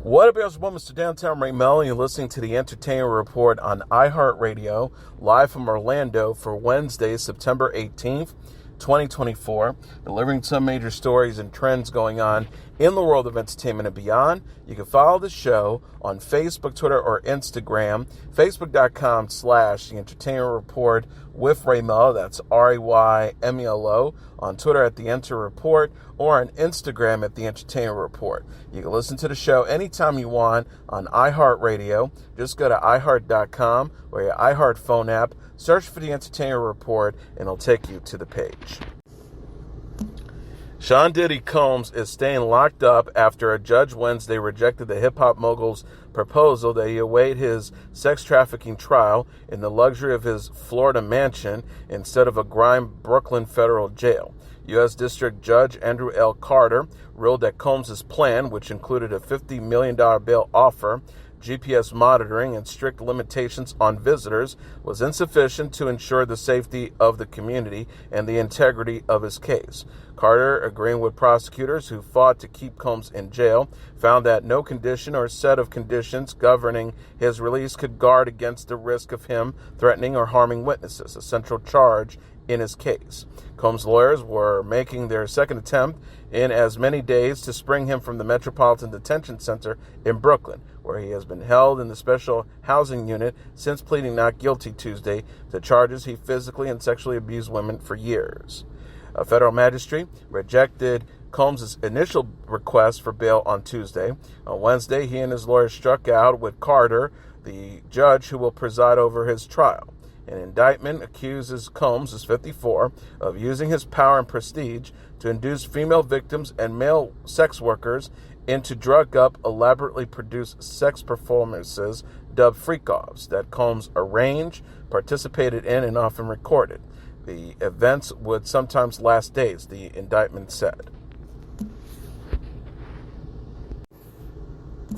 What up, y'all? Welcome to Downtown Melo. You're listening to the Entertainment Report on iHeartRadio, live from Orlando for Wednesday, September 18th, 2024. Delivering some major stories and trends going on in the world of entertainment and beyond. You can follow the show on Facebook, Twitter, or Instagram. Facebook.com/The Entertainment Report with Melo. That's RAYMELO. On Twitter at The Enter Report, or on Instagram at The Entertainment Report. You can listen to the show anytime you want on iHeartRadio. Just go to iHeart.com or your iHeart phone app, search for The Entertainment Report, and it'll take you to the page. Sean Diddy Combs is staying locked up after a judge Wednesday rejected the hip-hop mogul's proposal that he await his sex trafficking trial in the luxury of his Florida mansion instead of a grime Brooklyn federal jail. U.S. District Judge Andrew L. Carter ruled that Combs' plan, which included a $50 million bail offer, GPS monitoring, and strict limitations on visitors, was insufficient to ensure the safety of the community and the integrity of his case. Carter, agreeing with prosecutors who fought to keep Combs in jail, found that no condition or set of conditions governing his release could guard against the risk of him threatening or harming witnesses, a central charge in his case. Combs' lawyers were making their second attempt in as many days to spring him from the Metropolitan Detention Center in Brooklyn, where he has been held in the special housing unit since pleading not guilty Tuesday to charges he physically and sexually abused women for years. A federal magistrate rejected Combs' initial request for bail on Tuesday. On Wednesday, he and his lawyers struck out with Carter, the judge who will preside over his trial. An indictment accuses Combs, who's 54, of using his power and prestige to induce female victims and male sex workers into drug-up, elaborately produced sex performances dubbed freak-offs that Combs arranged, participated in, and often recorded. The events would sometimes last days, the indictment said.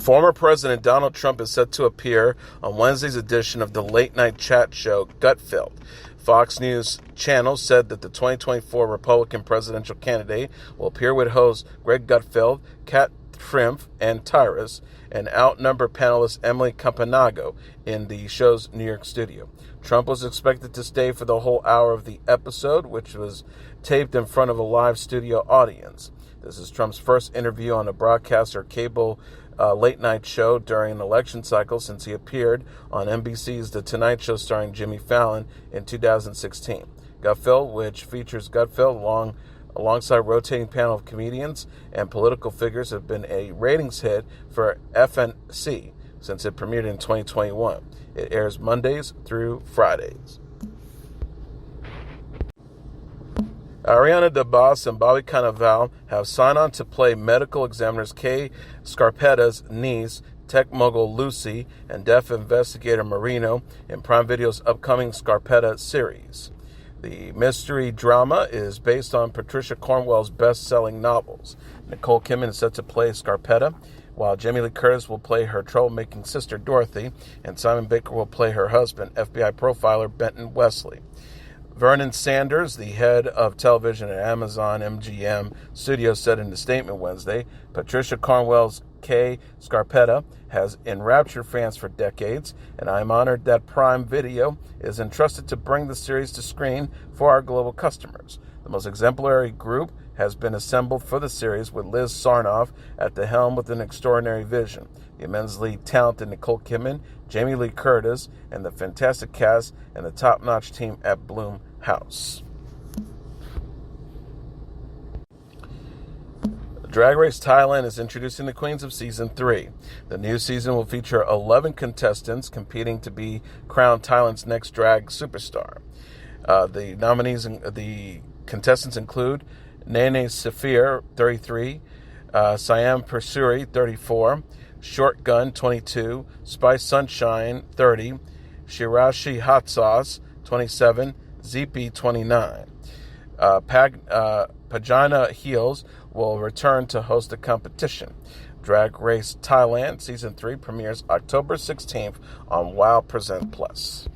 Former President Donald Trump is set to appear on Wednesday's edition of the late-night chat show Gutfeld. Fox News Channel said that the 2024 Republican presidential candidate will appear with hosts Greg Gutfeld, Kat Trimpf, and Tyrus, and outnumbered panelist Emily Campanago in the show's New York studio. Trump was expected to stay for the whole hour of the episode, which was taped in front of a live studio audience. This is Trump's first interview on a broadcast or cable late-night show during an election cycle since he appeared on NBC's The Tonight Show starring Jimmy Fallon in 2016. Gutfeld, which features Gutfeld alongside a rotating panel of comedians and political figures, have been a ratings hit for FNC since it premiered in 2021. It airs Mondays through Fridays. Ariana DeBose and Bobby Cannavale have signed on to play medical examiners Kay Scarpetta's niece, tech mogul Lucy, and deaf investigator Marino in Prime Video's upcoming Scarpetta series. The mystery drama is based on Patricia Cornwell's best-selling novels. Nicole Kidman is set to play Scarpetta, while Jamie Lee Curtis will play her troublemaking sister Dorothy, and Simon Baker will play her husband, FBI profiler Benton Wesley. Vernon Sanders, the head of television at Amazon MGM Studios, said in a statement Wednesday, Patricia Cornwell's Kay Scarpetta has enraptured fans for decades, and I am honored that Prime Video is entrusted to bring the series to screen for our global customers. The most exemplary group has been assembled for the series, with Liz Sarnoff at the helm with an extraordinary vision. The immensely talented Nicole Kidman, Jamie Lee Curtis, and the fantastic cast and the top-notch team at Blumhouse. Drag Race Thailand is introducing the Queens of Season 3. The new season will feature 11 contestants competing to be crowned Thailand's next drag superstar. The contestants include Nene Saphir, 33, Siam Persuri, 34, Short Gun, 22, Spice Sunshine, 30, Shirashi Hot Sauce, 27, Zeepy, 29. Pagina Heels will return to host the competition. Drag Race Thailand Season 3 premieres October 16th on Wow Present Plus.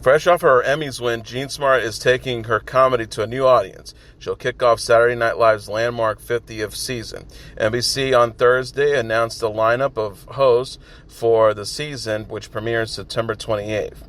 Fresh off her Emmys win, Jean Smart is taking her comedy to a new audience. She'll kick off Saturday Night Live's landmark 50th season. NBC on Thursday announced the lineup of hosts for the season, which premieres September 28th.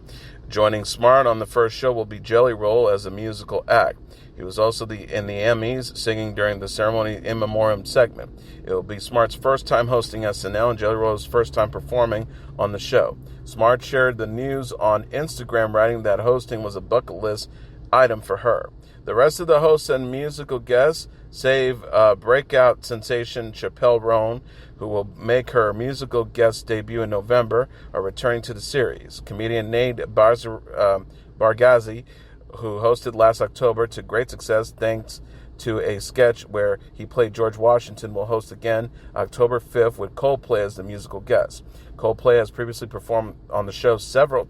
Joining Smart on the first show will be Jelly Roll as a musical act. He was also in the Emmys, singing during the ceremony in memoriam segment. It will be Smart's first time hosting SNL and Jelly Roll's first time performing on the show. Smart shared the news on Instagram, writing that hosting was a bucket list item for her. The rest of the hosts and musical guests, save breakout sensation Chappelle Roan, who will make her musical guest debut in November, are returning to the series. Comedian Nate Bargatze, who hosted last October to great success thanks to a sketch where he played George Washington, will host again October 5th with Coldplay as the musical guest. Coldplay has previously performed on the show 7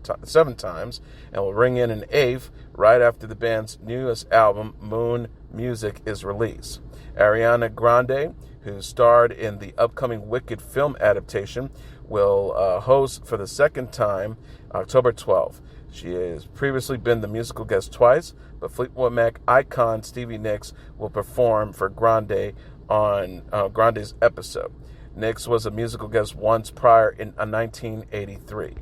times and will ring in an 8th right after the band's newest album, Moon Music, is released. Ariana Grande, who starred in the upcoming Wicked film adaptation, will host for the second time October 12th. She has previously been the musical guest twice, but Fleetwood Mac icon Stevie Nicks will perform for Grande on Grande's episode. Nicks was a musical guest once prior in 1983.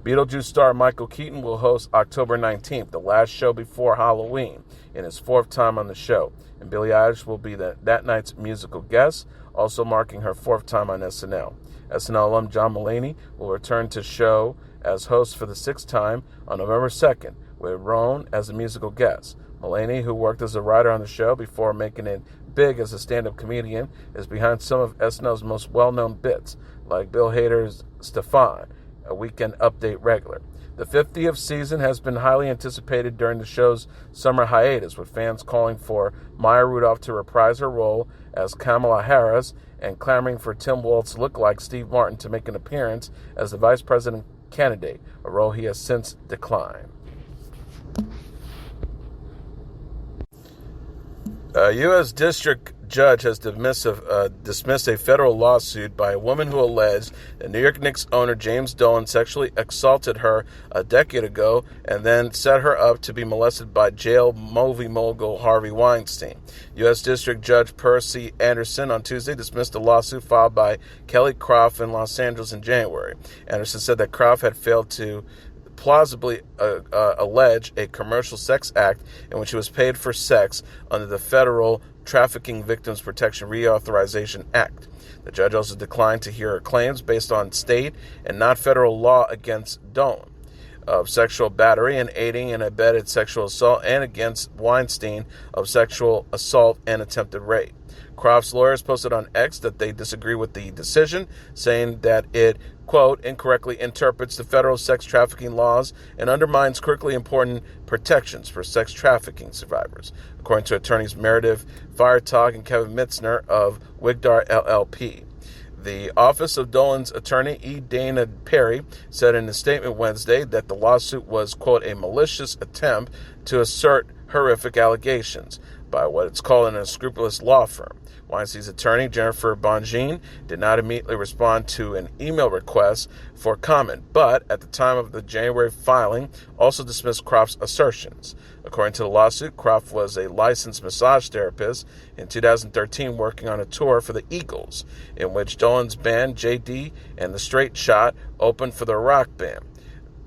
Beetlejuice star Michael Keaton will host October 19th, the last show before Halloween, in his 4th time on the show. And Billie Eilish will be that night's musical guest, also marking her 4th time on SNL. SNL alum John Mulaney will return to show as host for the 6th time on November 2nd, with Roan as a musical guest. Mulaney, who worked as a writer on the show before making it big as a stand-up comedian, is behind some of SNL's most well-known bits, like Bill Hader's Stefan, a Weekend Update regular. The 50th season has been highly anticipated during the show's summer hiatus, with fans calling for Maya Rudolph to reprise her role as Kamala Harris and clamoring for Tim Waltz lookalike Steve Martin to make an appearance as the vice president candidate, a role he has since declined. A U.S. District Judge has dismissed a federal lawsuit by a woman who alleged that New York Knicks owner James Dolan sexually assaulted her a decade ago and then set her up to be molested by jail movie mogul Harvey Weinstein. U.S. District Judge Percy Anderson on Tuesday dismissed a lawsuit filed by Kelly Croft in Los Angeles in January. Anderson said that Croft had failed to plausibly allege a commercial sex act in which she was paid for sex under the Federal Trafficking Victims Protection Reauthorization Act. The judge also declined to hear her claims based on state and not federal law against Dolan of sexual battery and aiding and abetted sexual assault, and against Weinstein of sexual assault and attempted rape. Croft's lawyers posted on X that they disagree with the decision, saying that it, quote, incorrectly interprets the federal sex trafficking laws and undermines critically important protections for sex trafficking survivors, according to attorneys Meredith Firetog and Kevin Mitzner of Wigdar LLP. The Office of Dolan's attorney, E. Dana Perry, said in a statement Wednesday that the lawsuit was, quote, a malicious attempt to assert horrific allegations by what it's called an unscrupulous law firm. Weinstein's attorney, Jennifer Bongine, did not immediately respond to an email request for comment, but at the time of the January filing, also dismissed Croft's assertions. According to the lawsuit, Croft was a licensed massage therapist in 2013 working on a tour for the Eagles, in which Dolan's band, J.D. and the Straight Shot, opened for the rock band.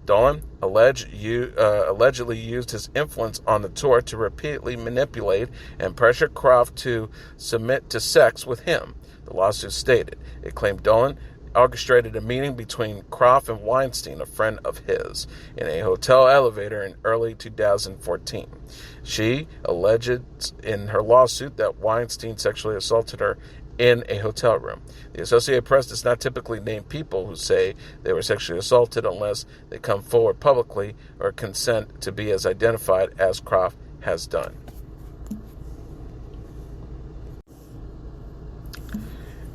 Dolan allegedly used his influence on the tour to repeatedly manipulate and pressure Croft to submit to sex with him, the lawsuit stated. It claimed Dolan orchestrated a meeting between Croft and Weinstein, a friend of his, in a hotel elevator in early 2014. She alleged in her lawsuit that Weinstein sexually assaulted her in a hotel room. The Associated Press does not typically name people who say they were sexually assaulted unless they come forward publicly or consent to be as identified as Croft has done.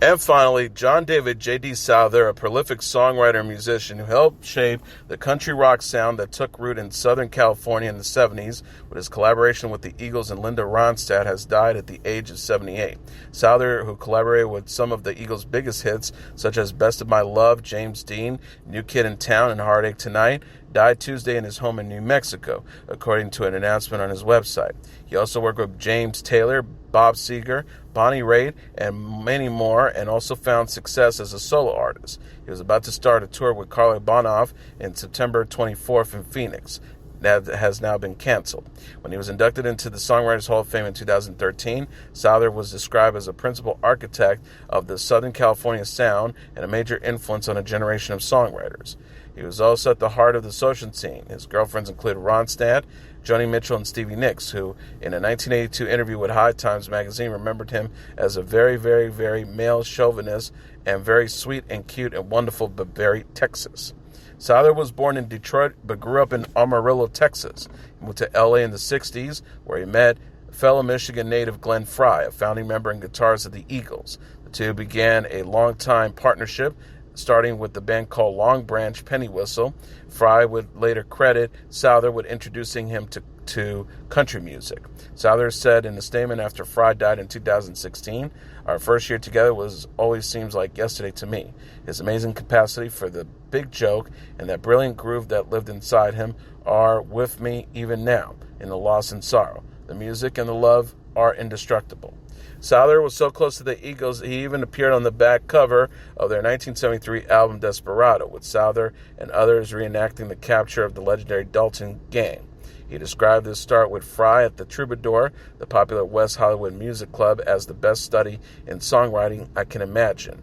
And finally, John David J.D. Souther, a prolific songwriter and musician who helped shape the country rock sound that took root in Southern California in the 70s with his collaboration with the Eagles and Linda Ronstadt, has died at the age of 78. Souther, who collaborated with some of the Eagles' biggest hits, such as Best of My Love, James Dean, New Kid in Town, and Heartache Tonight, died Tuesday in his home in New Mexico, according to an announcement on his website. He also worked with James Taylor, Bob Seger, Bonnie Raitt, and many more, and also found success as a solo artist. He was about to start a tour with Carly Bonoff in September 24th in Phoenix. That has now been canceled. When he was inducted into the Songwriters Hall of Fame in 2013, Souther was described as a principal architect of the Southern California sound and a major influence on a generation of songwriters. He was also at the heart of the social scene. His girlfriends include Ronstadt, Joni Mitchell, and Stevie Nicks, who, in a 1982 interview with High Times magazine, remembered him as a very, very, very male chauvinist and very sweet and cute and wonderful, but very Texas. Souther was born in Detroit, but grew up in Amarillo, Texas. He moved to L.A. in the 60s, where he met fellow Michigan native Glenn Frey, a founding member and guitarist of the Eagles. The two began a long-time partnership, starting with the band called Long Branch Penny Whistle. Frey would later credit Souther with introducing him to country music. Souther said in a statement after Frey died in 2016, "Our first year together always seems like yesterday to me. His amazing capacity for the big joke and that brilliant groove that lived inside him are with me even now, in the loss and sorrow. The music and the love are indestructible." Souther was so close to the Eagles, he even appeared on the back cover of their 1973 album Desperado, with Souther and others reenacting the capture of the legendary Dalton gang. He described his start with Frey at the Troubadour, the popular West Hollywood music club, as the best study in songwriting I can imagine.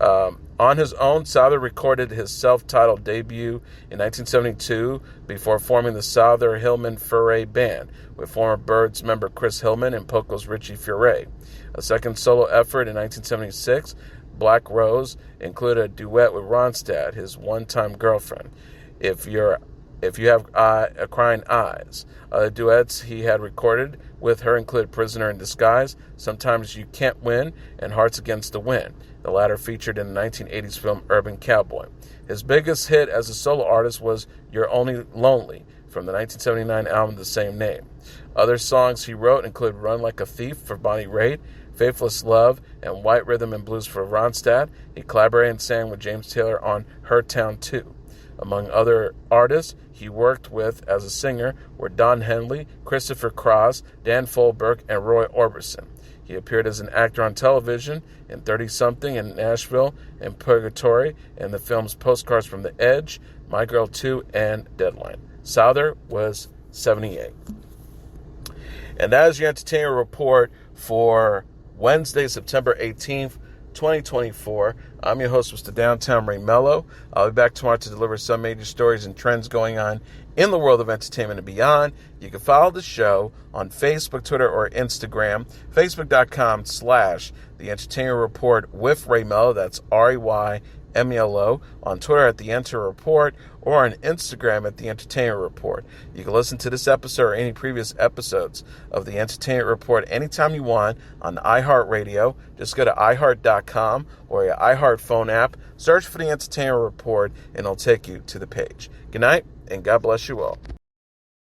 On his own, Souther recorded his self-titled debut in 1972 before forming the Souther Hillman Furay Band with former Byrds member Chris Hillman and Poco's Richie Furay. A second solo effort in 1976, Black Rose, included a duet with Ronstadt, his one-time girlfriend, If You Have Crying Eyes. Other duets he had recorded with her include Prisoner in Disguise, Sometimes You Can't Win, and Hearts Against the Wind, the latter featured in the 1980s film Urban Cowboy. His biggest hit as a solo artist was You're Only Lonely from the 1979 album of the same name. Other songs he wrote include Run Like a Thief for Bonnie Raitt, Faithless Love, and White Rhythm and Blues for Ronstadt. He collaborated and sang with James Taylor on Her Town 2. Among other artists he worked with as a singer were Don Henley, Christopher Cross, Dan Fogelberg, and Roy Orbison. He appeared as an actor on television in 30-something in Nashville and Purgatory and the films Postcards from the Edge, My Girl 2, and Deadline. Souther was 78. And that is your entertainment report for Wednesday, September 18th, 2024. I'm your host, Mr. Downtown Ray Melo. I'll be back tomorrow to deliver some major stories and trends going on in the world of entertainment and beyond. You can follow the show on Facebook, Twitter, or Instagram. Facebook.com/The Entertainment Report with Ray Melo. That's RAYMELO. On Twitter at The Enter Report, or on Instagram at The Entertainment Report. You can listen to this episode or any previous episodes of The Entertainment Report anytime you want on iHeartRadio. Just go to iHeart.com or your iHeart phone app, search for The Entertainment Report, and it'll take you to the page. Good night, and God bless you all.